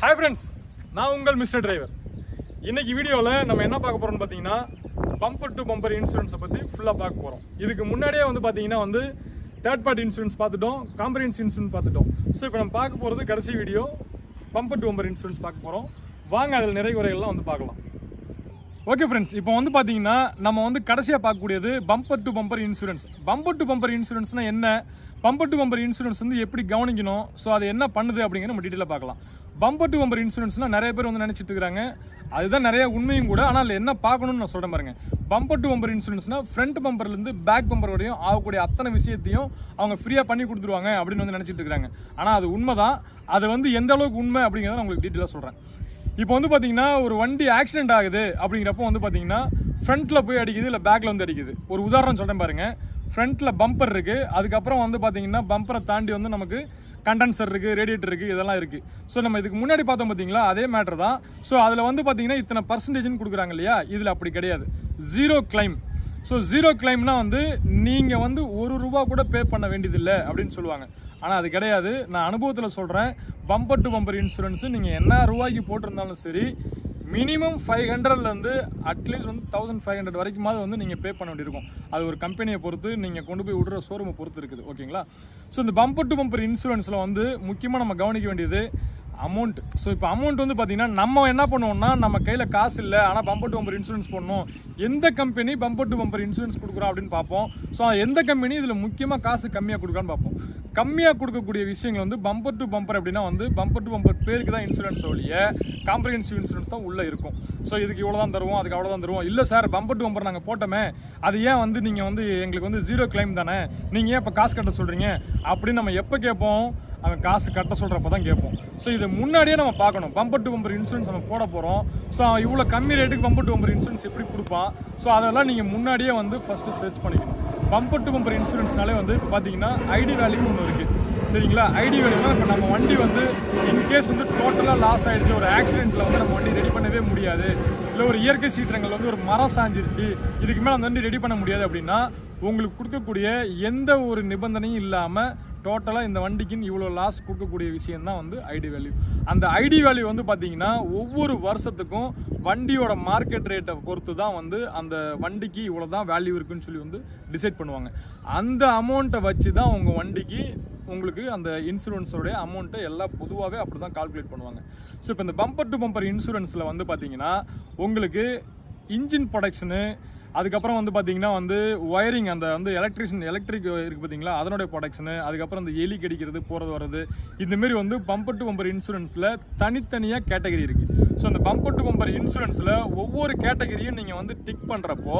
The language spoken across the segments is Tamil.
Hi friends, நான் உங்கள் மிஸ்டர் டிரைவர். இன்னைக்கு வீடியோவில் நம்ம என்ன பார்க்க போறோம்னு பார்த்தீங்கன்னா பம்பர் டு பம்பர் இன்சூரன்ஸை பற்றி ஃபுல்லாக பார்க்க போகிறோம். இதுக்கு முன்னாடியே பார்த்தீங்கன்னா தேர்ட் பார்ட்டி இன்சூரன்ஸ் பார்த்துட்டோம், காம்ப்ரஹென்சிவ் இன்சூரன்ஸ் பார்த்துட்டோம். ஸோ இப்போ நம்ம பார்க்க போகிறது கடைசி video bumper to bumper insurance பார்க்க போகிறோம். வாங்க அதில் நிறைய குறைகள்லாம் பார்க்கலாம். ஓகே ஃப்ரெண்ட்ஸ், இப்போ பார்த்தீங்கன்னா நம்ம கடைசியாக பார்க்கக்கூடியது bumper to bumper insurance. Bumper to bumper இன்சூரன்ஸ்னால் என்ன, பம்பர் டு பம்பர் இன்சூரன்ஸ் எப்படி கவனிக்கணும், ஸோ அது என்ன பண்ணுது அப்படிங்கிற நம்ம டீட்டெயிலாக பார்க்கலாம். பம்பர் டு பம்பர் இன்சூரன்ஸ்னால் நிறைய பேர் நினச்சிட்டு இருக்காங்க, அதுதான் நிறைய உண்மையும் கூட. ஆனால் அதில் என்ன பார்க்கணும்னு நான் சொல்கிறேன் பாருங்க. பம்பர் டு பம்பர் இன்சூரன்ஸ்னால் ஃப்ரண்ட் பம்பர்லேருந்து பேக் பம்பர் வரையும் ஆகக்கூடிய அத்தனை விஷயத்தையும் அவங்க ஃப்ரீயாக பண்ணி கொடுத்துருவாங்க அப்படின்னு நினச்சிட்டு இருக்காங்க. ஆனால் அது உண்மை தான். அது எந்த அளவுக்கு உண்மை அப்படிங்கிறத நான் உங்களுக்கு டீட்டெயிலாக சொல்கிறேன். இப்போ பார்த்தீங்கன்னா ஒரு வண்டி ஆக்சிடென்ட் ஆகுது அப்படிங்கிறப்போ பார்த்தீங்கன்னா ஃப்ரண்ட்டில் போய் அடிக்குது, இல்லை பேக்கில் அடிக்குது. ஒரு உதாரணம் சொல்கிறேன் பாருங்கள். ஃப்ரண்ட்டில் பம்பர் இருக்குது, அதுக்கப்புறம் பார்த்தீங்கன்னா பம்பரை தாண்டி நமக்கு கண்டென்சர் இருக்குது, ரேடியேட்டர் இருக்குது, இதெல்லாம் இருக்குது. ஸோ நம்ம இதுக்கு முன்னாடி பார்த்தோம் பார்த்தீங்களா, அதே மேட்டர் தான். ஸோ அதில் பார்த்தீங்கன்னா இத்தனை பர்சன்டேஜ்னு கொடுக்குறாங்க இல்லையா, இதில் அப்படி கிடையாது. Zero claim. ஸோ ஜீரோ கிளைம்னா நீங்கள் ₹1 கூட பே பண்ண வேண்டியதில்லை அப்படின்னு சொல்லுவாங்க. ஆனால் அது கிடையாது. நான் அனுபவத்தில் சொல்கிறேன். பம்பர் டு பம்பர் இன்சூரன்ஸு நீங்கள் என்ன ரூபாய்க்கு போட்டிருந்தாலும் சரி, மினிமம் 500லேருந்து அட்லீஸ்ட் 1500 வரைக்குமாவது நீங்கள் பே பண்ண வேண்டியிருக்கும். அது ஒரு கம்பெனியை பொறுத்து, நீங்கள் கொண்டு போய் விடுற ஷோரூமை பொறுத்து இருக்குது. ஓகேங்களா? ஸோ இந்த பம்பர் டு பம்பர் இன்சூரன்ஸில் முக்கியமாக நம்ம கவனிக்க வேண்டியது அமௌண்ட். ஸோ இப்போ அமௌண்ட் பார்த்தீங்கன்னா நம்ம என்ன பண்ணுவோம்னா, நம்ம கையில் காசு இல்லை, ஆனால் பம்பர் டு பம்பர் இன்சூரன்ஸ் பண்ணணும். எந்த company bumper to bumper insurance கொடுக்குறோம் அப்படின்னு பார்ப்போம். ஸோ எந்த கம்பெனி இதில் முக்கியமாக காசு கம்மியாக கொடுக்குறான்னு பார்ப்போம். கம்மியாக கொடுக்கக்கூடிய விஷயங்கள் பம்பர் டு பம்பர் அப்படின்னா பம்பர் டு பம்பர் பேருக்கு தான் இன்சூரன்ஸ் ஒழிய காம்ப்ரஹென்சிவ் இன்சூரன்ஸ் தான் உள்ளே இருக்கும். ஸோ இதுக்கு இவ்வளோ தான் தருவோம், அதுக்கு அவ்வளோ தான் தருவோம். இல்லை சார், பம்பர் டு பம்பர் நாங்கள் போட்டோமே, அது ஏன் நீங்கள் எங்களுக்கு ஜீரோ கிளைம் தானே, நீங்கள் ஏன் இப்போ காசு கட்ட சொல்கிறீங்க அப்படின்னு நம்ம எப்போ கேட்போம்? அவன் காசு கட்ட சொல்கிறப்ப தான் கேட்போம். ஸோ இதை முன்னாடியே நம்ம பார்க்கணும். பம்பர் டு பம்பர் இன்சூரன்ஸ் நம்ம போட போகிறோம். ஸோ இவ்வளோ கம்மி ரேட்டுக்கு பம்பர் டு பம்பர் இன்சூரன்ஸ் எப்படி கொடுப்பான்? ஸோ அதெல்லாம் நீங்கள் முன்னாடியே ஃபஸ்ட்டு சர்ச் பண்ணிக்கணும். பம்பர் டு பம்பர் இன்சூரன்ஸ்னாலே பார்த்தீங்கன்னா ஐடி வேல்யூன்னு ஒன்று இருக்குது. சரிங்களா? ஐடி வேல்யூனா இப்போ நம்ம வண்டி இன்கேஸ் டோட்டலாக லாஸ் ஆகிடுச்சு, ஒரு ஆக்சிடென்ட்டில் நம்ம வண்டி ரெடி பண்ணவே முடியாது, இல்லை ஒரு இயற்கை சீற்றங்கள் ஒரு மரம் சாஞ்சிருச்சு, இதுக்கு மேலே அந்த வண்டி ரெடி பண்ண முடியாது அப்படின்னா உங்களுக்கு கொடுக்கக்கூடிய எந்த ஒரு நிபந்தனையும் இல்லாமல் டோட்டலாக இந்த வண்டிக்குன்னு இவ்வளோ லாஸ் கொடுக்கக்கூடிய விஷயம் தான் ஐடி வேல்யூ. அந்த ஐடி வேல்யூ பார்த்தீங்கன்னா ஒவ்வொரு வருஷத்துக்கும் வண்டியோட மார்க்கெட் ரேட்டை பொறுத்து தான் அந்த வண்டிக்கு இவ்வளோ தான் வேல்யூ இருக்குன்னு சொல்லி டிசைட் பண்ணுவாங்க. அந்த அமௌண்ட்டை வச்சு தான் உங்கள் வண்டிக்கு உங்களுக்கு அந்த இன்சூரன்ஸோடைய அமௌண்ட்டை எல்லாம் பொதுவாகவே அப்படி தான் கால்குலேட் பண்ணுவாங்க. ஸோ இப்போ இந்த பம்பர் டு பம்பர் இன்சூரன்ஸில் பார்த்தீங்கன்னா உங்களுக்கு இன்ஜின் ப்ரொடக்ஷனு, அதுக்கப்புறம் பார்த்தீங்கன்னா ஒயரிங், அந்த எலக்ட்ரிக் இருக்குது பார்த்தீங்களா, அதனுடைய ப்ரொடக்ஷனு, அதுக்கப்புறம் அந்த எலி கடிக்கிறது, போகிறது வர்றது, இந்தமாரி பம்பர் டு பம்பர் இன்சூரன்ஸில் தனித்தனியாக கேட்டகரி இருக்குது. ஸோ அந்த பம்பர் டு பம்பர் இன்சூரன்ஸில் ஒவ்வொரு கேட்டகரியும் நீங்கள் டிக் பண்ணுறப்போ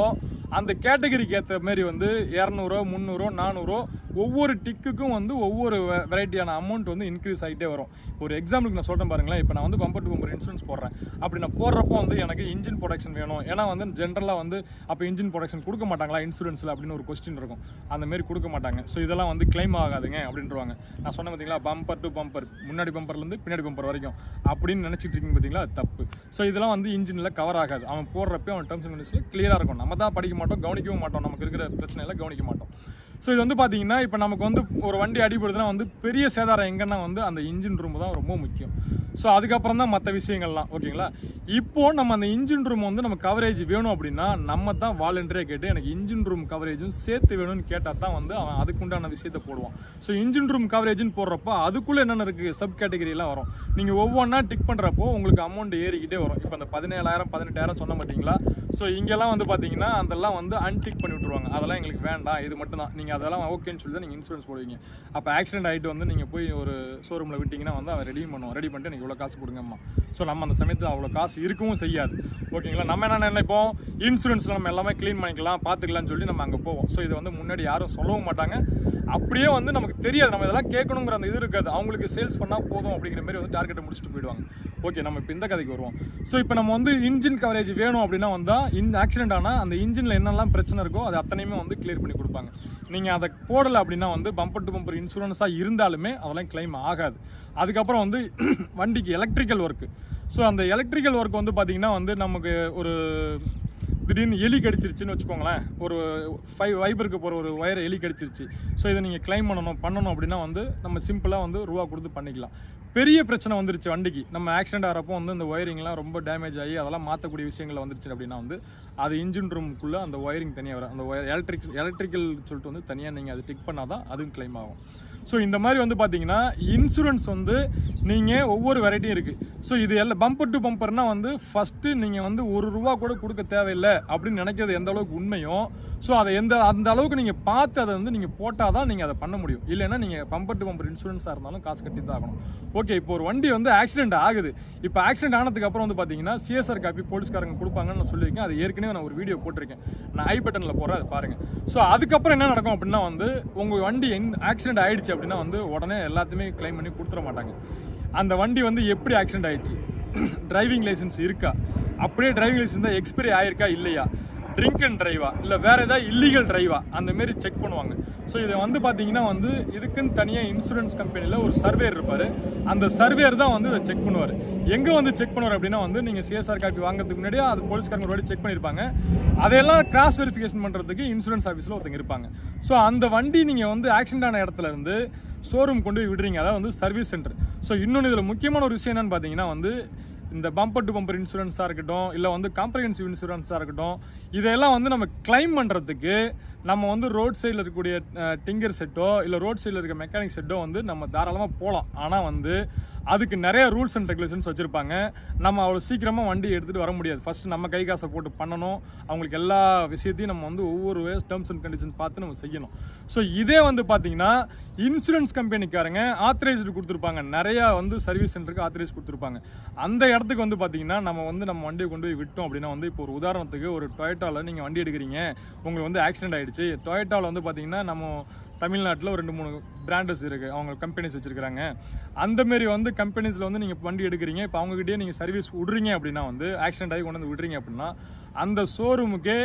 அந்த கேட்டகரிக்கு ஏற்ற மாரி 200, 300, 400 ஒவ்வொரு டிக்குக்கும் ஒவ்வொரு வெரைட்டியான அமௌண்ட் இன்க்ரீஸ் ஆகிட்டே வரும். ஒரு எக்ஸாம்பிளுக்கு நான் சொல்கிறேன் பாருங்களேன். இப்போ நான் பம்பர் டு பம்பர் இன்சூரன்ஸ் போடுறேன். அப்படி நான் போடுறப்போ எனக்கு இன்ஜின் ப்ரொடக்ஷன் வேணும். ஏன்னா ஜென்ரலாக அப்போ இன்ஜின் ப்ரொடக்ஷன் கொடுக்க மாட்டாங்களா இன்சூரன்ஸில் அப்படின்னு ஒரு கொஸ்டின் இருக்கும். அந்தமாரி கொடுக்க மாட்டாங்க. ஸோ இதெல்லாம் கிளைம் ஆகாதுங்க அப்படின்றவாங்க. நான் சொன்னேன் பார்த்தீங்களா, பம்பர் டு பம்பர், முன்னாடி பம்பர்லேருந்து பின்னாடி பம்பர் வரைக்கும் அப்படின்னு நினச்சிட்டு இருக்கீங்க பார்த்தீங்களா, அது தப்பு. ஸோ இதெல்லாம் இன்ஜினில் கவர் ஆகாது. அவன் போடுறப்போ அவன் டேர்ம்ஸ் அண்ட் கண்டிஷனில் கிளியராக இருக்கும். நம்ம தான் படிக்க மாட்டோம், கவனிக்கவும் மாட்டோம், நமக்கு இருக்கிற பிரச்சனையெல்லாம் கவனிக்க மாட்டோம். ஸோ இது பார்த்தீங்கன்னா இப்போ நமக்கு ஒரு வண்டி அடிபடுதுன்னா பெரிய சேதாரம் எங்கன்னா அந்த இன்ஜின் ரூம் தான் ரொம்ப முக்கியம். ஸோ அதுக்கப்புறம் தான் மற்ற விஷயங்கள்லாம். ஓகேங்களா? இப்போது நம்ம அந்த இன்ஜின் ரூம் நம்ம கவரேஜ் வேணும் அப்படின்னா நம்ம தான் வாலண்டரியாக கேட்டு எனக்கு இன்ஜின் ரூம் கவரேஜும் சேர்த்து வேணும்னு கேட்டால் தான் அவன் அதுக்குண்டான விஷயத்தை போடுவான். ஸோ இன்ஜின் ரூம் கவரேஜ்னு போடுறப்போ அதுக்குள்ளே என்னென்ன இருக்குது, சப் கேட்டகரியெலாம் வரும். நீங்கள் ஒவ்வொன்றா டிக் பண்ணுறப்போ உங்களுக்கு அமௌண்ட் ஏறிக்கிட்டே வரும். இப்போ அந்த 17,000, 18,000 சொன்ன பார்த்தீங்களா? ஸோ இங்கெல்லாம் பார்த்தீங்கன்னா அதெல்லாம் அன்டிக் பண்ணி விட்ருவாங்க. அதெல்லாம் எங்களுக்கு வேண்டாம், இது மட்டும் தான், நீங்கள் அதெல்லாம் ஓகேன்னு சொல்லி தான் நீங்கள் இன்சூரன்ஸ் போடுவீங்க. அப்போ ஆக்சிடென்ட் ஆகிட்டு நீங்கள் போய் ஒரு ஷோரூமில் விட்டிங்கன்னா அவன் ரெடி பண்ணுவோம், ரெடி பண்ணிட்டு எனக்கு இவ்வளோ காசு கொடுங்கம்மா. ஸோ நம்ம அந்த சமயத்தில் அவ்வளோ காசு இருக்கவும் செய்யாது. ஓகேங்களா? நம்ம என்ன நினைப்போம், இன்சூரன்ஸில் நம்ம எல்லாமே க்ளீன் பண்ணிக்கலாம், பார்த்துக்கலாம்னு சொல்லி நம்ம அங்கே போவோம். ஸோ இதை முன்னாடி யாரும் சொல்லவும் மாட்டாங்க. அப்படியே நமக்கு தெரியாது, நம்ம இதெல்லாம் கேட்கணுங்கிற அந்த இது இருக்காது. அவங்களுக்கு சேல்ஸ் பண்ணால் போதும் அப்படிங்கிற மாதிரி டார்கெட்டை முடிச்சுட்டு போயிடுவாங்க. ஓகே, நம்ம இப்போ இந்த கதைக்கு வருவோம். ஸோ இப்போ நம்ம இன்ஜின் கவரேஜ் வேணும் அப்படின்னா இந்த ஆக்சிடென்ட் ஆனால் அந்த இன்ஜினில் என்னெல்லாம் பிரச்சனை இருக்கோ அது அத்தனையுமே கிளியர் பண்ணி கொடுப்பாங்க. நீங்கள் அதை போடலை அப்படின்னா பம்பர் டு பம்பர் இன்சூரன்ஸாக இருந்தாலுமே அதெல்லாம் கிளைம் ஆகாது. அதுக்கப்புறம் வண்டிக்கு எலக்ட்ரிக்கல் ஒர்க்கு. ஸோ அந்த எலக்ட்ரிக்கல் ஒர்க் பார்த்தீங்கன்னா நமக்கு ஒரு திடீர்னு எலி கடிச்சிருச்சுன்னு வச்சுக்கோங்களேன், ஒரு ஃபைபருக்கு போகிற ஒரு ஒயரை எலி கடிச்சிருச்சு. ஸோ இதை நீங்கள் கிளைம் பண்ணணும் அப்படின்னா வந்து நம்ம சிம்பிளாக வந்து ரூபா கொடுத்து பண்ணிக்கலாம். பெரிய பிரச்சனை வந்துருச்சு வண்டிக்கு, நம்ம ஆக்சிடென்ட் ஆகிறப்போ வந்து இந்த ஒயரிங்லாம் ரொம்ப டேமேஜ் ஆகி அதெல்லாம் மாற்றக்கூடிய விஷயங்கள் வந்துருச்சு அப்படின்னா வந்து அது இன்ஜின் ரூமுக்குள்ளே அந்த ஒயரிங் தனியாக வரும். அந்த எலக்ட்ரிக்கல் சொல்லிட்டு வந்து தனியாக நீங்கள் அதை டிக் பண்ணால் தான் அதுவும் கிளைம் ஆகும். ஸோ இந்த மாதிரி வந்து பார்த்தீங்கன்னா இன்சூரன்ஸ் வந்து நீங்கள் ஒவ்வொரு வெரைட்டியும் இருக்குது. ஸோ இது எல்லாம் பம்பர் டு பம்பர்னா வந்து ஃபஸ்ட்டு நீங்கள் வந்து ₹1 கூட கொடுக்க தேவையில்லை அப்படின்னு நினைக்கிறது எந்த அளவுக்கு உண்மையோ, ஸோ அதை அந்த அளவுக்கு நீங்கள் பார்த்து அதை வந்து நீங்கள் போட்டால் தான் நீங்கள் அதை பண்ண முடியும். இல்லைன்னா நீங்கள் பம்பர் டு பம்பர் இன்சூரன்ஸாக இருந்தாலும் காசு கட்டி தான் ஆகணும். ஓகே, இப்போ ஒரு வண்டி வந்து ஆக்சிடென்ட் ஆகுது. இப்போ ஆக்சிடென்ட் ஆனதுக்கு அப்புறம் வந்து பார்த்தீங்கன்னா சிஎஸ்ஆர் காப்பி போலீஸ்காரங்க கொடுப்பாங்கன்னு நான் சொல்லியிருக்கேன். அது ஏற்கனவே நான் ஒரு வீடியோ போட்டிருக்கேன், நான் ஐ பட்டனில் போடுறேன், அதை பாருங்கள். ஸோ அதுக்கப்புறம் என்ன நடக்கும் அப்படின்னா வந்து உங்கள் வண்டி ஆக்சிடென்ட் ஆகிடுச்சு அப்படின்னா வந்து உடனே எல்லாத்தையுமே கிளைம் பண்ணி கொடுத்துட மாட்டாங்க. அந்த வண்டி வந்து எப்படி ஆக்சிடென்ட் ஆயிடுச்சு, டிரைவிங் லைசன்ஸ் இருக்கா, அப்படியே டிரைவிங் லைசன்ஸ் தான் எக்ஸ்பைரி ஆயிருக்கா இல்லையா, ட்ரிங்க் அண்ட் டிரைவா இல்லை வேறு ஏதாவது இல்லீகல் டிரைவா, அந்தமாரி செக் பண்ணுவாங்க. ஸோ இதை வந்து பார்த்தீங்கன்னா வந்து இதுக்குன்னு தனியாக இன்சூரன்ஸ் கம்பெனியில் ஒரு சர்வேர் இருப்பார். அந்த சர்வேர் தான் வந்து இதை செக் பண்ணுவார். எங்கே வந்து செக் பண்ணுவார் அப்படின்னா வந்து நீங்கள் சிஎஸ்ஆர் காப்பி வாங்குறதுக்கு முன்னாடியே அது போலீஸ்காரங்க ஒரு வாட்டி செக் பண்ணியிருப்பாங்க. அதையெல்லாம் கிராஸ் வெரிஃபிகேஷன் பண்ணுறதுக்கு இன்சூரன்ஸ் ஆஃபீஸில் ஒருத்தங்க இருப்பாங்க. ஸோ அந்த வண்டி நீங்கள் வந்து ஆக்சிடென்ட் ஆன இடத்துல இருந்து ஷோரூம் கொண்டு போய் விடுறீங்க, அதாவது வந்து சர்வீஸ் சென்டர். ஸோ இன்னொன்று இதில் முக்கியமான ஒரு விஷயம் என்னன்னு பார்த்தீங்கன்னா வந்து இந்த பம்பர் டு பம்பர் இன்சூரன்ஸாக இருக்கட்டும், இல்லை வந்து காம்ப்ரிஹென்சிவ் இன்சூரன்ஸாக இருக்கட்டும், இதெல்லாம் வந்து நம்ம கிளைம் பண்ணுறதுக்கு நம்ம வந்து ரோட் சைடில் இருக்கக்கூடிய டிங்கர் செட்டோ இல்லை ரோட் சைடில் இருக்க மெக்கானிக் செட்டோ வந்து நம்ம தாராளமாக போகலாம். ஆனால் வந்து அதுக்கு நிறைய ரூல்ஸ் அண்ட் ரெகுலேஷன்ஸ் வச்சுருப்பாங்க. நம்ம அவ்வளோ சீக்கிரமாக வண்டி எடுத்துகிட்டு வர முடியாது. ஃபஸ்ட்டு நம்ம கை காசை போட்டு பண்ணணும். அவங்களுக்கு எல்லா விஷயத்தையும் நம்ம வந்து ஒவ்வொரு டேர்ம்ஸ் அண்ட் கண்டிஷன் பார்த்து நம்ம செய்யணும். ஸோ இதே வந்து பார்த்தீங்கன்னா இன்சூரன்ஸ் கம்பெனிக்காரங்க ஆத்தரைஸ்டு கொடுத்துருப்பாங்க. நிறையா வந்து சர்வீஸ் சென்டருக்கு ஆத்தரைஸ் கொடுத்துருப்பாங்க. அந்த இடத்துக்கு வந்து பார்த்தீங்கன்னா நம்ம வண்டியை கொண்டு போய் விட்டோம் அப்படின்னா வந்து இப்போ ஒரு உதாரணத்துக்கு ஒரு டொயோட்டாவில் நீங்கள் வண்டி எடுக்கிறீங்க, உங்களுக்கு வந்து ஆக்சிடென்ட் ஆகிடுச்சு. டொயோட்டாவில் வந்து பார்த்தீங்கன்னா நம்ம தமிழ்நாட்டில் ஒரு 2-3 பிராண்டஸ் இருக்குது, அவங்க கம்பெனிஸ் வச்சுருக்காங்க. அந்தமாரி வந்து கம்பெனிஸில் வந்து நீங்கள் வண்டி எடுக்கிறீங்க, இப்போ அவங்ககிட்டயே நீங்கள் சர்வீஸ் விட்றீங்க அப்படின்னா வந்து ஆக்சிடென்ட் ஆகி கொண்டு வந்து விட்றீங்க அப்படின்னா அந்த ஷோரூமுக்கே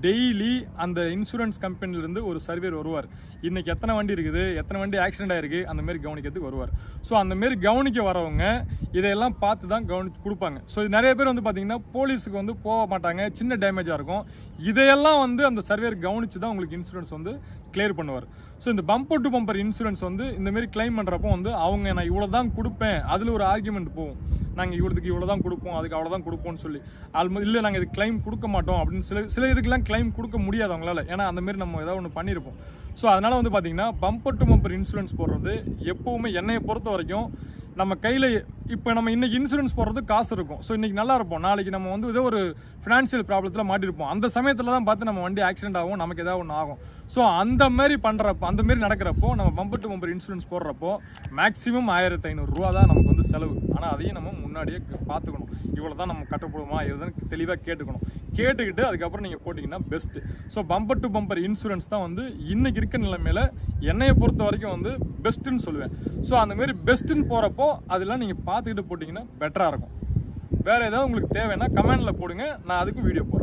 டெய்லி அந்த இன்சூரன்ஸ் கம்பெனிலேருந்து ஒரு சர்வேர் வருவார். இன்றைக்கி எத்தனை வண்டி இருக்குது, எத்தனை வண்டி ஆக்சிடென்ட் ஆகிருக்கு, அந்தமாரி கவனிக்கிறதுக்கு வருவார். ஸோ அந்தமாரி கவனிக்க வரவங்க இதையெல்லாம் பார்த்து தான் கவனிச்சு கொடுப்பாங்க. ஸோ இது நிறைய பேர் வந்து பார்த்திங்கன்னா போலீஸுக்கு வந்து போக மாட்டாங்க, சின்ன டேமேஜாக இருக்கும். இதையெல்லாம் வந்து அந்த சர்வேர் கவனித்து தான் உங்களுக்கு இன்சூரன்ஸ் வந்து கிளியர் பண்ணுவார். ஸோ இந்த பம்பர் டு பம்பர் இன்சூரன்ஸ் வந்து இந்தமாரி கிளைம் பண்ணுறப்போ வந்து அவங்க நான் இவ்வளோ தான் கொடுப்பேன், அதில் ஒரு ஆர்கியூமெண்ட் போகும், நாங்கள் இவ்வளோ தான் கொடுப்போம், அதுக்கு அவ்வளோ தான் கொடுப்போம்னு சொல்லி. இல்லை நாங்கள் இது கிளைம் கொடுக்க மாட்டோம் அப்படின்னு சில இதுக்கெல்லாம் கிளைம் கொடுக்க முடியாது அவங்களால, ஏன்னா அந்தமாரி நம்ம ஏதாவது ஒன்று பண்ணியிருப்போம். ஸோ அதனால் வந்து பார்த்திங்கன்னா பம்பர் டு பம்பர் இன்சூரன்ஸ் போடுறது எப்போவுமே என்னையை பொறுத்த வரைக்கும் நம்ம கையில் இப்போ நம்ம இன்றைக்கி இன்சூரன்ஸ் போடுறது காசு இருக்கும். ஸோ இன்றைக்கி நல்லா இருப்போம், நாளைக்கு நம்ம வந்து ஏதோ ஒரு ஃபினான்ஷியல் ப்ராப்ளத்தில் மாட்டிருப்போம். அந்த சமயத்தில் தான் பார்த்து நம்ம வண்டி ஆக்சிடென்ட் ஆகும், நமக்கு ஏதாவது ஒன்று ஆகும். ஸோ அந்தமாரி பண்ணுறப்போ அந்தமாரி நடக்கிறப்போ நம்ம பம்பர் டு பம்பர் இன்சூரன்ஸ் போடுறப்போ மேக்ஸிமம் ₹1500 தான் நமக்கு வந்து செலவு. ஆனால் அதையும் நம்ம முன்னாடியே பார்த்துக்கணும், இவ்வளோ தான் நம்ம கட்டப்படுமா இதுதான் தெளிவாக கேட்டுக்கிட்டு அதுக்கப்புறம் நீங்கள் போட்டிங்கன்னா best. So bumper to bumper insurance தான் வந்து இன்றைக்கி இருக்க நிலைமையில் என்னையை பொறுத்த வரைக்கும் வந்து பெஸ்ட்டுன்னு சொல்லுவேன். ஸோ அந்தமாரி பெஸ்ட்டுன்னு போகிறப்போ அதெல்லாம் நீங்கள் பார்த்துக்கிட்டு போட்டிங்கன்னா பெட்டராக இருக்கும். வேறு ஏதாவது உங்களுக்கு தேவைன்னா கமெண்டில் போடுங்க, நான் அதுக்கும் வீடியோ போடுறேன்.